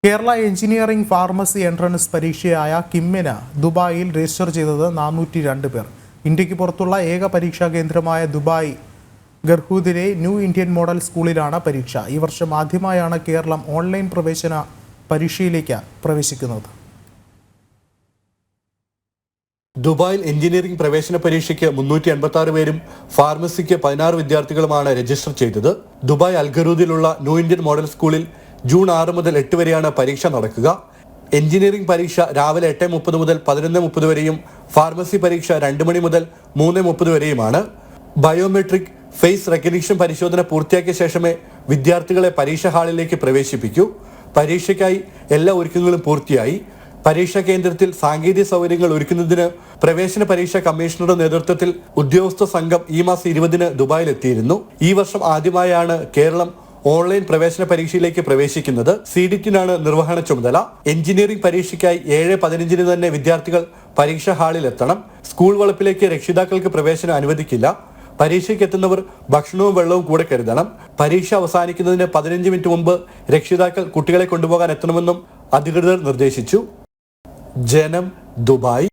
Kerala engineering pharmacy entrance പരീക്ഷയായ കിമ്മിന് ദുബായിൽ register ചെയ്തത് 402 പേർ. ഇന്ത്യക്ക് പുറത്തുള്ള ഏക പരീക്ഷാ കേന്ദ്രമായ ദുബായ് ഗർഹൂദിലെ ന്യൂ ഇന്ത്യൻ മോഡൽ സ്കൂളിലാണ് പരീക്ഷ. ഈ വർഷം ആദ്യമായാണ് കേരളം ഓൺലൈൻ പ്രവേശന പരീക്ഷയിലേക്ക് പ്രവേശിക്കുന്നത്. ദുബായിൽ എഞ്ചിനീയറിംഗ് പ്രവേശന പരീക്ഷയ്ക്ക് 386 പേരും ഫാർമസിക്ക് 16 വിദ്യാർത്ഥികളുമാണ് രജിസ്റ്റർ ചെയ്തത്. ദുബായ് അൽഗറൂദിലുള്ള ന്യൂ ഇന്ത്യൻ മോഡൽ സ്കൂളിൽ ജൂൺ 6 മുതൽ 8 വരെയാണ് പരീക്ഷ നടക്കുക. എഞ്ചിനീയറിംഗ് പരീക്ഷ രാവിലെ 8:30 മുതൽ 11:30 വരെയും ഫാർമസി പരീക്ഷ 2 മണി മുതൽ 3:30 വരെയുമാണ്. ബയോമെട്രിക് ഫേസ് റെക്കഗ്നിഷൻ പരിശോധന പൂർത്തിയാക്കിയ ശേഷമേ വിദ്യാർത്ഥികളെ പരീക്ഷാ ഹാളിലേക്ക് പ്രവേശിപ്പിക്കൂ. പരീക്ഷയ്ക്കായി എല്ലാ ഒരുക്കങ്ങളും പൂർത്തിയായി. പരീക്ഷാ കേന്ദ്രത്തിൽ സാങ്കേതിക സൗകര്യങ്ങൾ ഒരുക്കുന്നതിന് പ്രവേശന പരീക്ഷാ കമ്മീഷണറുടെ നേതൃത്വത്തിൽ ഉദ്യോഗസ്ഥ സംഘം ഈ മാസം 20-ന് ദുബായിലെത്തിയിരുന്നു. ഈ വർഷം ആദ്യമായാണ് കേരളം ഓൺലൈൻ പ്രവേശന പരീക്ഷയിലേക്ക് പ്രവേശിക്കുന്നത്. CDT-നാണ് നിർവഹണ ചുമതല. എഞ്ചിനീയറിംഗ് പരീക്ഷയ്ക്കായി 7:15-ന് തന്നെ വിദ്യാർത്ഥികൾ പരീക്ഷാ ഹാളിൽ എത്തണം. സ്കൂൾ വളപ്പിലേക്ക് രക്ഷിതാക്കൾക്ക് പ്രവേശനം അനുവദിക്കില്ല. പരീക്ഷയ്ക്ക് എത്തുന്നവർ ഭക്ഷണവും വെള്ളവും കൂടെ കരുതണം. പരീക്ഷ അവസാനിക്കുന്നതിന് 15 മിനിറ്റ് മുമ്പ് രക്ഷിതാക്കൾ കുട്ടികളെ കൊണ്ടുപോകാൻ എത്തണമെന്നും അധികൃതർ നിർദ്ദേശിച്ചു. ജനം, ദുബായ്.